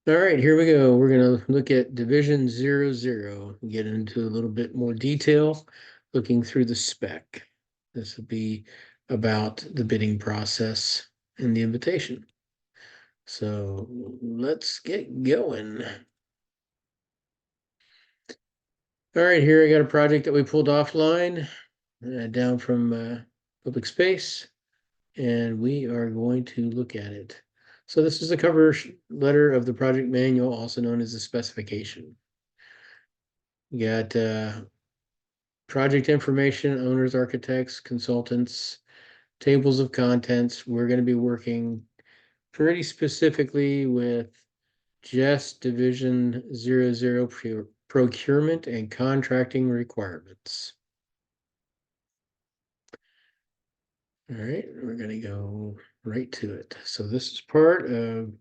All right, here we go. We're going to look at Division 00, get into a little bit more detail, looking through the spec. This will be about the bidding process and the invitation. So let's get going. All right, here I got a project that we pulled offline down from public space, and we are going to look at it. So this is the cover letter of the project manual, also known as the specification. You got project information, owners, architects, consultants, tables of contents. We're going to be working pretty specifically with just Division 00 procurement and contracting requirements. All right, we're going to go right to it. So this is part of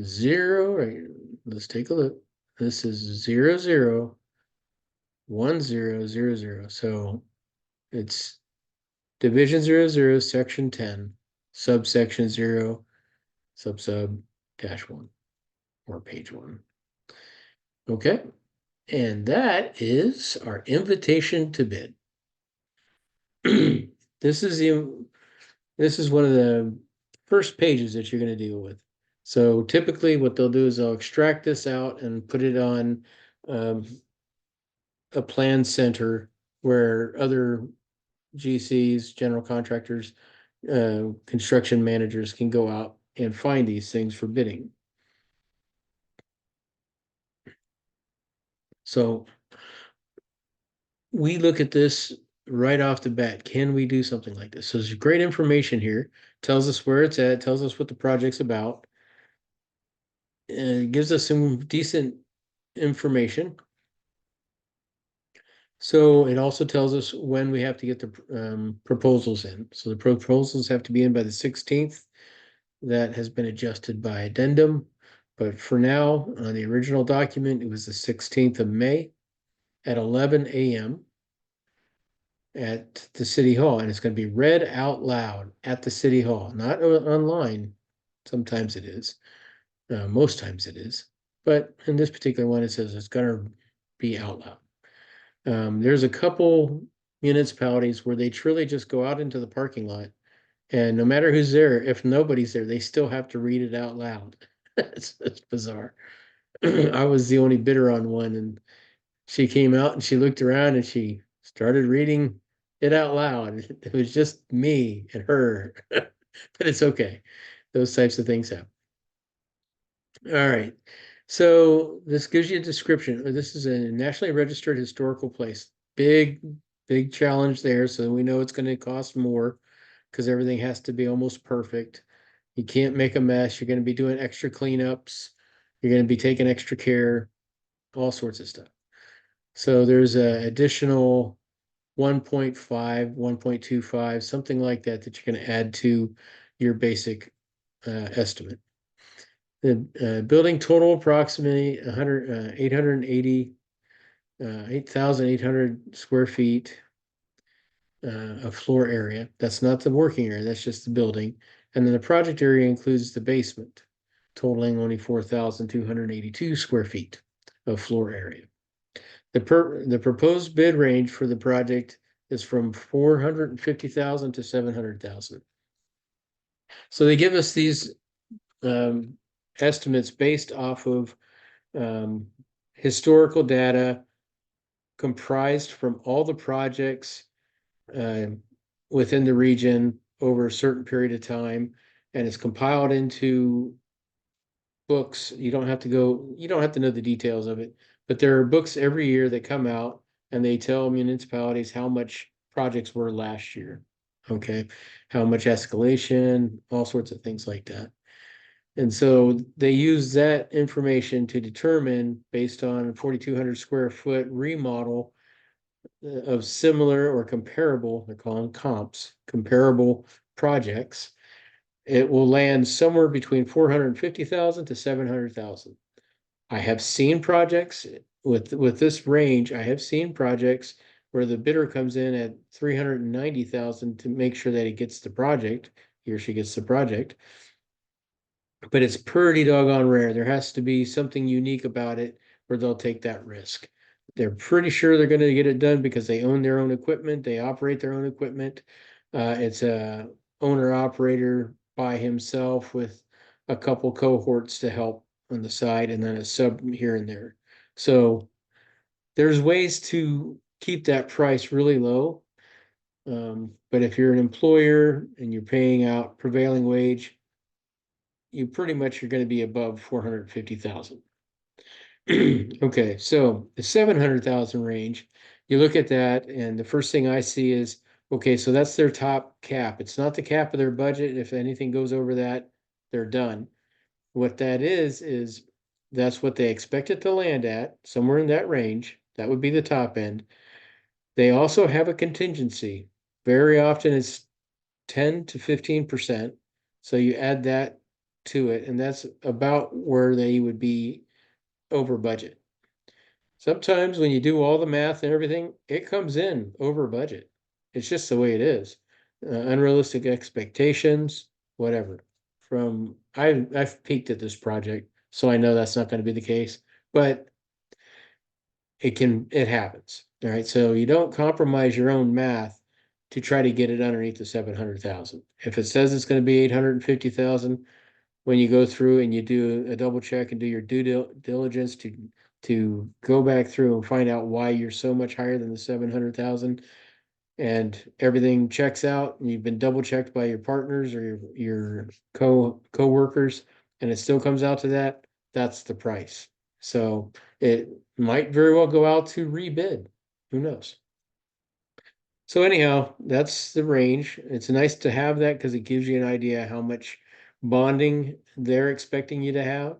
0, right? Let's take a look. This is 001000. So it's Division 00, Section 10, subsection 0, sub -1, or page 1. Okay, and that is our invitation to bid. This is one of the first pages that you're going to deal with. So typically what they'll do is they'll extract this out and put it on a plan center where other GCs, general contractors, construction managers can go out and find these things for bidding. So we look at this right off the bat. Can we do something like this? So there's great information here. Tells us where it's at, tells us what the project's about, and it gives us some decent information. So it also tells us when we have to get the proposals in. So the proposals have to be in by the 16th. That has been adjusted by addendum. But for now, on the original document, it was the 16th of May at 11 a.m. at the City Hall. And it's going to be read out loud at the City Hall, not online. Sometimes it is. Most times it is. But in this particular one, it says it's going to be out loud. There's a couple municipalities where they truly just go out into the parking lot, and no matter who's there, if nobody's there, they still have to read it out loud. It's bizarre. I was the only bidder on one, and she came out and she looked around and she started reading it out loud. It was just me and her, but it's okay. Those types of things happen. All right. So this gives you a description. This is a nationally registered historical place. Big challenge there. So we know it's going to cost more because everything has to be almost perfect. You can't make a mess. You're going to be doing extra cleanups. You're going to be taking extra care, all sorts of stuff. So there's an additional 1.5, 1.25, something like that, that you're going to add to your basic estimate. The building total approximately 8,800 square feet of floor area. That's not the working area, that's just the building. And then the project area includes the basement, totaling only 4,282 square feet of floor area. The proposed bid range for the project is from 450,000 to 700,000. So they give us these estimates based off of historical data comprised from all the projects within the region over a certain period of time, and it's compiled into books. You don't have to know the details of it, but there are books every year that come out and they tell municipalities how much projects were last year. Okay, how much escalation, all sorts of things like that. And so they use that information to determine, based on 4,200 square foot remodel of similar or comparable, they're calling comps, comparable projects, it will land somewhere between 450,000 to 700,000. I have seen projects with this range. I have seen projects where the bidder comes in at 390,000 to make sure that he gets the project, he or she gets the project. but it's pretty doggone rare. There has to be something unique about it where they'll take that risk. They're pretty sure they're going to get it done because they own their own equipment, they operate their own equipment. It's a owner operator by himself with a couple cohorts to help on the side and then a sub here and there. So there's ways to keep that price really low. But if you're an employer and you're paying out prevailing wage, you pretty much are going to be above 450,000. Okay, so the 700,000 range, you look at that, and the first thing I see is, okay, so that's their top cap. It's not the cap of their budget. If anything goes over that, they're done. What that is that's what they expect it to land at, somewhere in that range. That would be the top end. They also have a contingency. Very often it's 10 to 15%. So you add that to it, and that's about where they would be over budget. Sometimes when you do all the math and everything, it comes in over budget. It's just the way it is. Unrealistic expectations, whatever. I've peaked at this project, so I know that's not going to be the case, but it happens. All right. So you don't compromise your own math to try to get it underneath the 700,000. If it says it's going to be 850,000, when you go through and you do a double check and do your due diligence to go back through and find out why you're so much higher than the 700,000 and everything checks out and you've been double checked by your partners or your co-workers and it still comes out to that, that's the price. So it might very well go out to rebid. Who knows? So anyhow, that's the range. It's nice to have that because it gives you an idea how much bonding they're expecting you to have.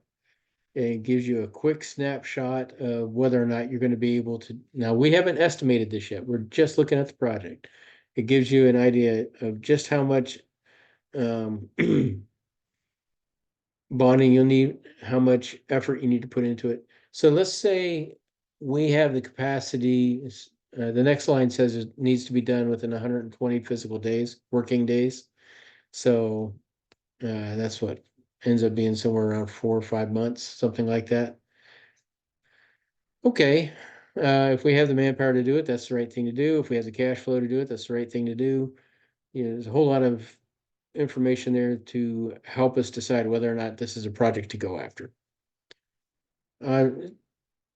It gives you a quick snapshot of whether or not you're going to be able to. Now, we haven't estimated this yet. We're just looking at the project. It gives you an idea of just how much um, bonding you'll need, how much effort you need to put into it. So let's say we have the capacity, the next line says it needs to be done within 120 physical days, working days. So that's what ends up being somewhere around 4 or 5 months, something like that. Okay, if we have the manpower to do it, that's the right thing to do. If we have the cash flow to do it, that's the right thing to do. You know, there's a whole lot of information there to help us decide whether or not this is a project to go after. Uh,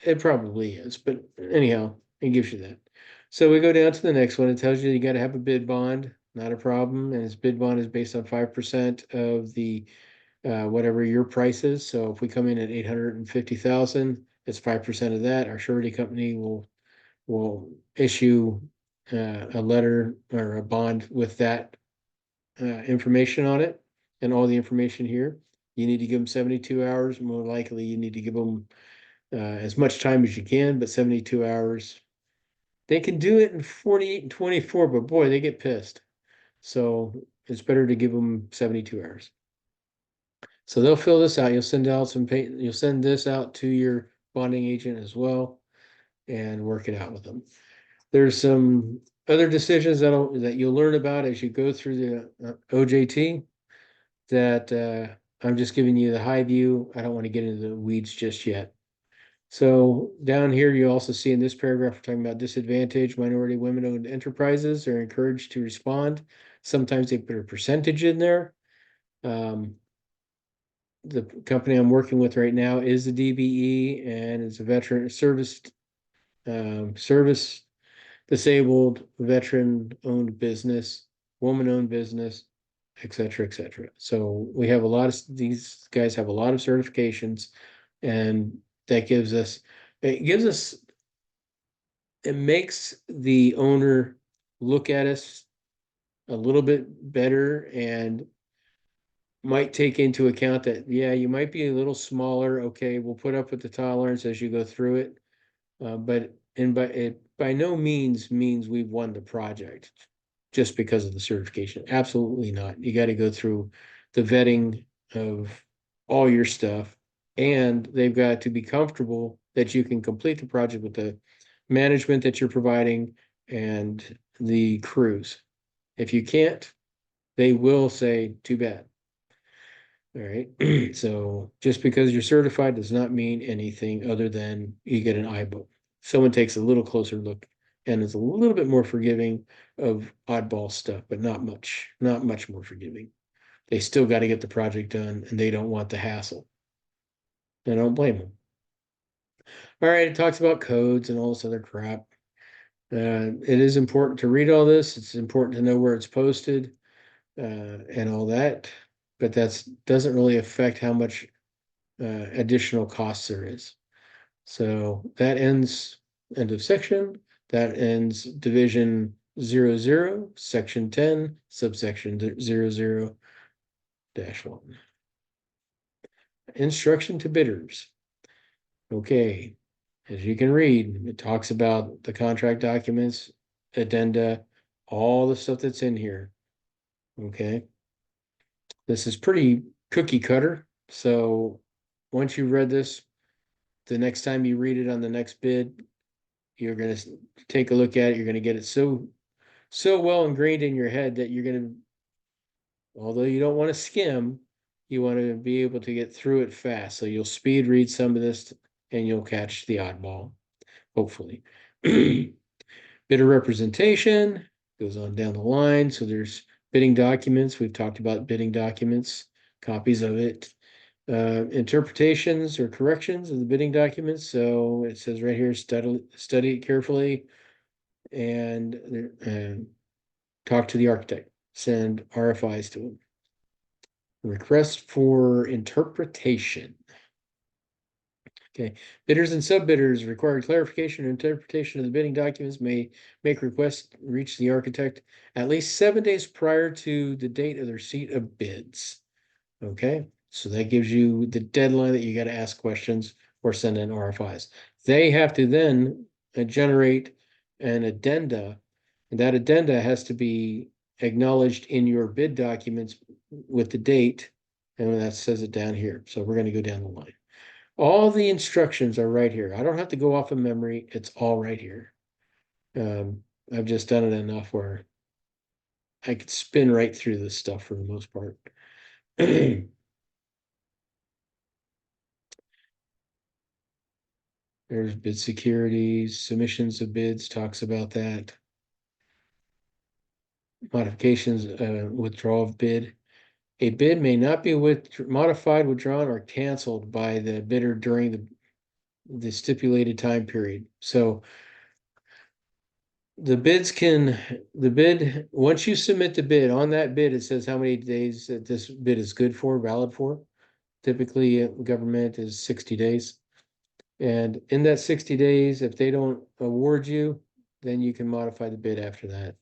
it probably is, but anyhow, it gives you that. So we go down to the next one. It tells you got to have a bid bond, not a problem. And its bid bond is based on 5% of the whatever your price is. So if we come in at 850,000, it's 5% of that. Our surety company will issue a letter or a bond with that information on it and all the information here. You need to give them 72 hours. More likely, you need to give them as much time as you can, but 72 hours. They can do it in 48 and 24, but boy, they get pissed. So it's better to give them 72 hours. So they'll fill this out. You'll send out you'll send this out to your bonding agent as well and work it out with them. There's some other decisions that you'll learn about as you go through the OJT that I'm just giving you the high view. I don't want to get into the weeds just yet. So down here, you also see in this paragraph, we're talking about disadvantaged minority women-owned enterprises are encouraged to respond. Sometimes they put a percentage in there. The company I'm working with right now is a DBE and it's a veteran service disabled veteran-owned business, woman-owned business, et cetera, et cetera. So we have a lot of these guys have a lot of certifications, and that it makes the owner look at us a little bit better and might take into account that, yeah, you might be a little smaller. Okay, we'll put up with the tolerance as you go through it. But it by no means we've won the project just because of the certification. Absolutely not. You got to go through the vetting of all your stuff, and they've got to be comfortable that you can complete the project with the management that you're providing and the crews. If you can't, they will say, too bad. All right, so just because you're certified does not mean anything other than you get an eyeball. Someone takes a little closer look and is a little bit more forgiving of oddball stuff, but not much more forgiving. They still got to get the project done and they don't want the hassle. I don't blame them. All right, it talks about codes and all this other crap. It is important to read all this. It's important to know where it's posted and all that, but that doesn't really affect how much additional costs there is. So that ends end of section. That ends division 00, section 10, subsection 00 dash 1. Instruction to bidders. Okay, as you can read, it talks about the contract documents, addenda, all the stuff that's in here. Okay, this is pretty cookie cutter. So once you've read this, the next time you read it on the next bid, you're going to take a look at it. You're going to get it so well ingrained in your head that you're going to, although you don't want to skim, you want to be able to get through it fast. So you'll speed read some of this and you'll catch the oddball, hopefully. Bidder representation goes on down the line. So there's bidding documents. We've talked about bidding documents, copies of it. Interpretations or corrections of the bidding documents. So it says right here, study it carefully and talk to the architect, send RFIs to him. Request for interpretation. Okay, bidders and sub-bidders require clarification or interpretation of the bidding documents may make requests reach the architect at least 7 days prior to the date of the receipt of bids. Okay, so that gives you the deadline that you got to ask questions or send in RFIs. They have to then generate an addenda, and that addenda has to be acknowledged in your bid documents with the date, and that says it down here. So we're going to go down the line. All the instructions are right here. I don't have to go off of memory. It's all right here. I've just done it enough where I could spin right through this stuff for the most part. There's bid securities, submissions of bids, talks about that. Modifications, withdrawal of bid. A bid may not be modified, withdrawn, or canceled by the bidder during the stipulated time period. So the bid, once you submit the bid, on that bid, it says how many days that this bid is good for, valid for. Typically, government is 60 days. And in that 60 days, if they don't award you, then you can modify the bid after that.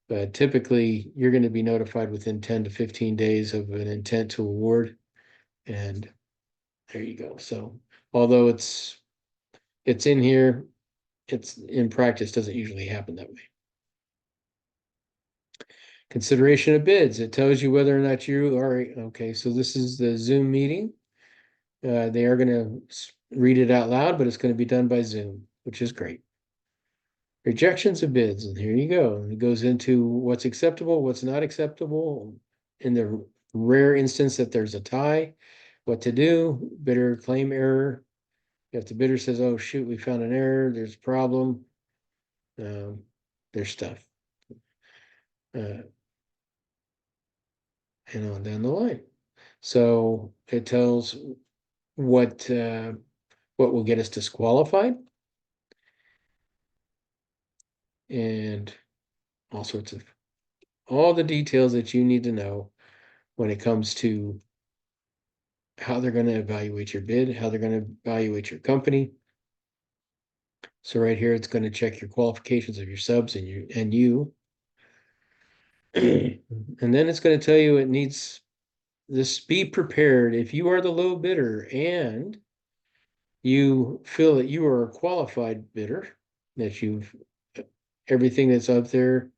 But typically, you're going to be notified within 10 to 15 days of an intent to award. And there you go. So although it's in here, it's in practice doesn't usually happen that way. Consideration of bids. It tells you whether or not you are okay. So this is the Zoom meeting. They are going to read it out loud, but it's going to be done by Zoom, which is great. Rejections of bids, and here you go. It goes into what's acceptable, what's not acceptable. In the rare instance that there's a tie, what to do, bidder claim error. If the bidder says, oh shoot, we found an error, there's a problem, there's stuff. And on down the line. So it tells what will get us disqualified and all sorts of all the details that you need to know when it comes to how they're going to evaluate your bid, how they're going to evaluate your company. So right here, it's going to check your qualifications of your subs and you. And then it's going to tell you it needs this, be prepared if you are the low bidder and you feel that you are a qualified bidder, that you've everything that's up there,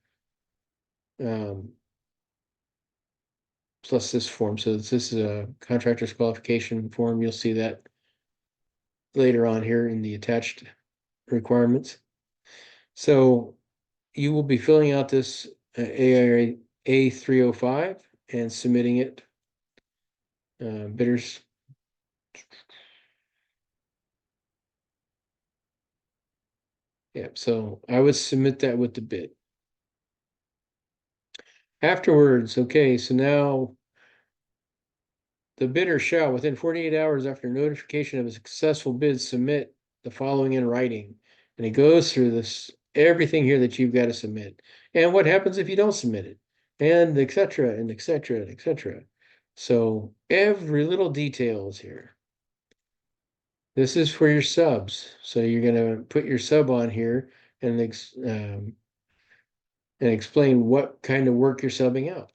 plus this form. So this is a contractor's qualification form. You'll see that later on here in the attached requirements. So you will be filling out this AIA A305 and submitting it bidders. Yeah, so I would submit that with the bid. Afterwards, okay, so now the bidder shall, within 48 hours after notification of a successful bid, submit the following in writing. And it goes through this, everything here that you've got to submit. And what happens if you don't submit it? And et cetera, and et cetera, and et cetera. So every little detail is here. This is for your subs. So you're going to put your sub on here and explain what kind of work you're subbing out.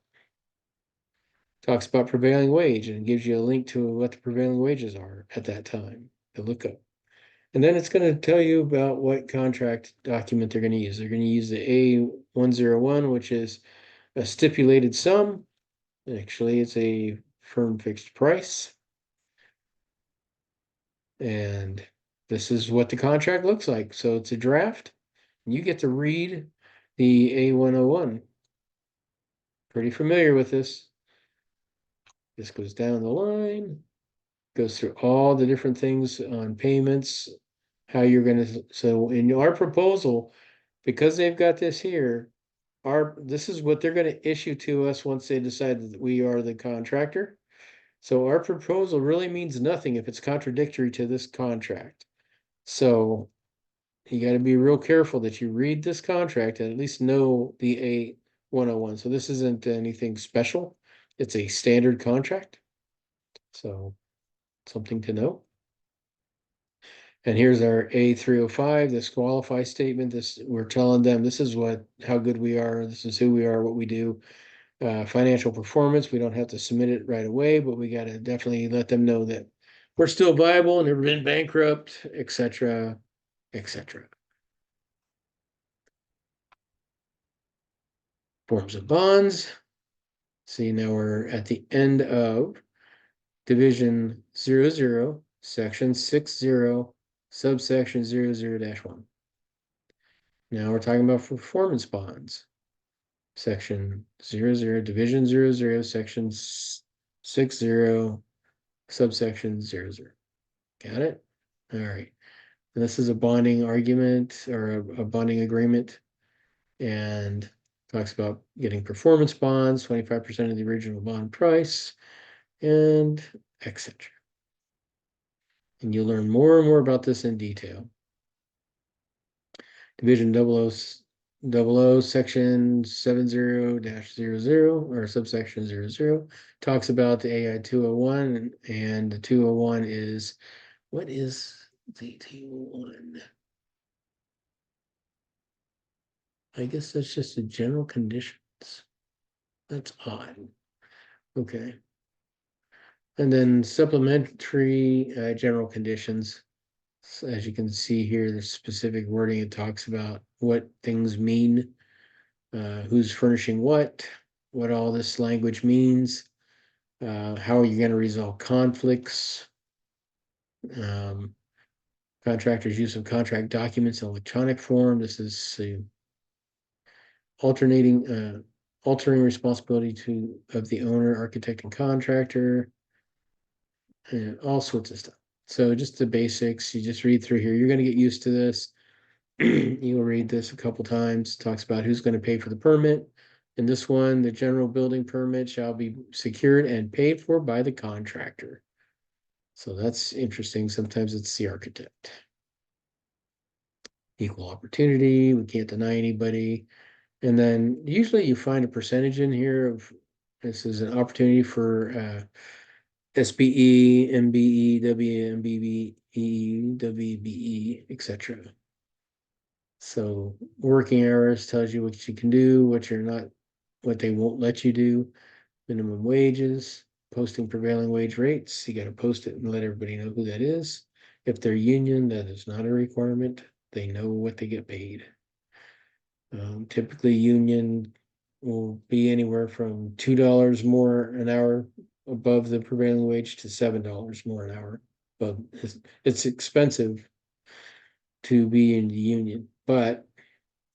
Talks about prevailing wage and gives you a link to what the prevailing wages are at that time to look up. And then it's going to tell you about what contract document they're going to use. They're going to use the A101, which is a stipulated sum. Actually, it's a firm fixed price. And this is what the contract looks like. So it's a draft. You get to read the A101. Pretty familiar with this. This goes down the line, goes through all the different things on payments, how you're going to. So in our proposal, because they've got this here, this is what they're going to issue to us once they decide that we are the contractor. So our proposal really means nothing if it's contradictory to this contract. So you got to be real careful that you read this contract and at least know the A101. So this isn't anything special. It's a standard contract. So something to know. And here's our A305, this qualify statement. This we're telling them this is how good we are, this is who we are, what we do. Financial performance, we don't have to submit it right away, but we got to definitely let them know that we're still viable, never been bankrupt, etc., etc. Forms of bonds. See, now we're at the end of Division 00, Section 60, subsection 00-1. Now we're talking about performance bonds. Section 00, Division 00, Section 60, subsection 00. Got it? All right. And this is a bonding argument or a bonding agreement, and talks about getting performance bonds, 25% of the original bond price, and etc. And you'll learn more and more about this in detail. Division 00, section 70-00 or subsection 00 talks about the AI 201, and the 201 is, what is the 201? I guess that's just the general conditions. That's odd. Okay. And then supplementary general conditions. So as you can see here, there's specific wording. It talks about what things mean, who's furnishing what all this language means, how are you going to resolve conflicts, contractors' use of contract documents in electronic form. This is altering responsibility of the owner, architect, and contractor, and all sorts of stuff. So just the basics, you just read through here. You're going to get used to this. You'll read this a couple times. It talks about who's going to pay for the permit. In this one, the general building permit shall be secured and paid for by the contractor. So that's interesting. Sometimes it's the architect. Equal opportunity, we can't deny anybody. And then usually you find a percentage in here of, this is an opportunity for SBE, MBE, WMBE, WBE, etc. So working hours tells you what you can do, what you're not, what they won't let you do. Minimum wages, posting prevailing wage rates. You got to post it and let everybody know who that is. If they're union, that is not a requirement. They know what they get paid. Typically, union will be anywhere from $2 more an hour above the prevailing wage to $7 more an hour. But it's expensive to be in the union. But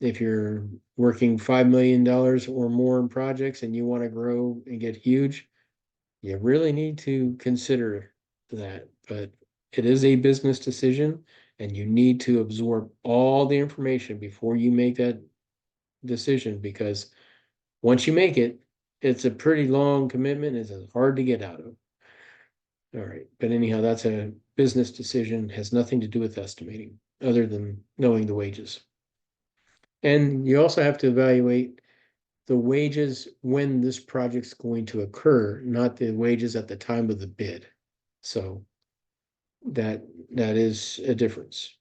if you're working $5 million or more in projects and you want to grow and get huge, you really need to consider that, but it is a business decision and you need to absorb all the information before you make that decision, because once you make it, it's a pretty long commitment. It's hard to get out of. All right. But anyhow, that's a business decision, has nothing to do with estimating other than knowing the wages. And you also have to evaluate the wages when this project's going to occur, not the wages at the time of the bid. So that is a difference.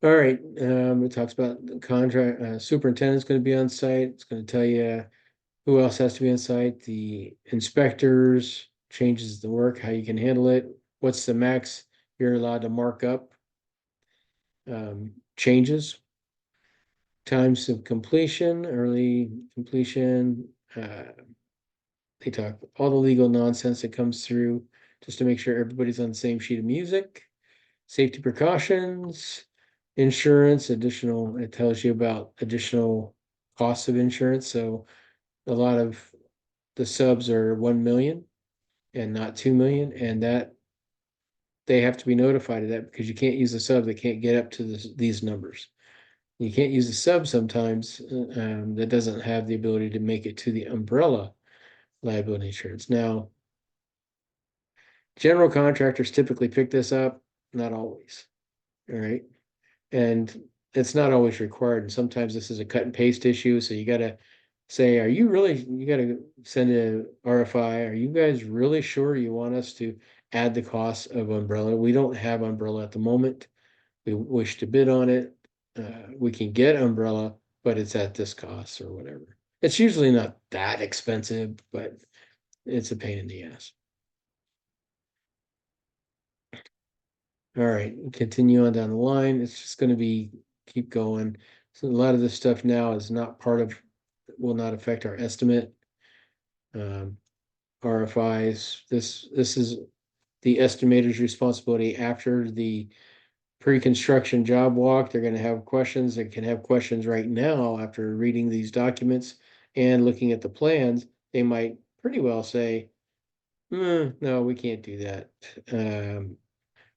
All right, it talks about the contract, superintendent's gonna be on site. It's gonna tell you who else has to be on site, the inspectors, changes the work, how you can handle it, what's the max you're allowed to mark up, changes, times of completion, early completion, they talk all the legal nonsense that comes through just to make sure everybody's on the same sheet of music, safety precautions, insurance, additional, it tells you about additional costs of insurance. So a lot of the subs are 1 million and not 2 million, and that they have to be notified of that because you can't use a sub that can't get up to these numbers. You can't use a sub sometimes that doesn't have the ability to make it to the umbrella liability insurance. Now, general contractors typically pick this up, not always. All right. And it's not always required. And sometimes this is a cut and paste issue. So you got to say, are you really, you got to send a RFI. Are you guys really sure you want us to add the cost of umbrella? We don't have umbrella at the moment. We wish to bid on it. We can get umbrella, but it's at this cost or whatever. It's usually not that expensive, but it's a pain in the ass. All right, continue on down the line. It's just going to be keep going. So a lot of this stuff now is not part of, will not affect our estimate. RFIs. This is the estimator's responsibility after the pre-construction job walk. They're going to have questions. They can have questions right now after reading these documents and looking at the plans. They might pretty well say, no, we can't do that.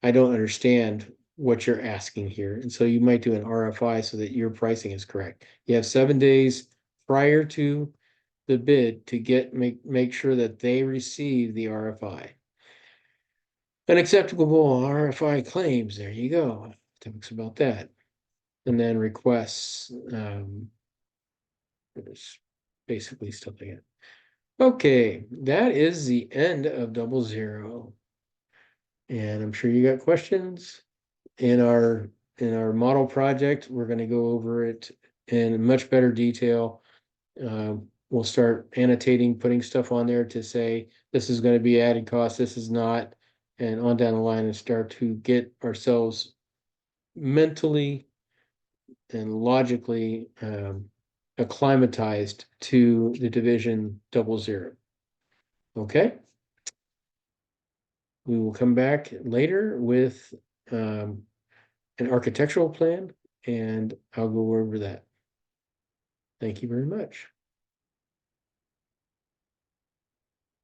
I don't understand what you're asking here. And so you might do an RFI so that your pricing is correct. You have 7 days prior to the bid to make sure that they receive the RFI. Unacceptable RFI claims, there you go. Talks about that. And then requests, basically stuff like that. Okay, that is the end of 00. And I'm sure you got questions. In our model project, we're going to go over it in much better detail. We'll start annotating, putting stuff on there to say this is going to be added cost, this is not, and on down the line, and start to get ourselves mentally and logically acclimatized to the division 00. Okay. We will come back later with an architectural plan, and I'll go over that. Thank you very much.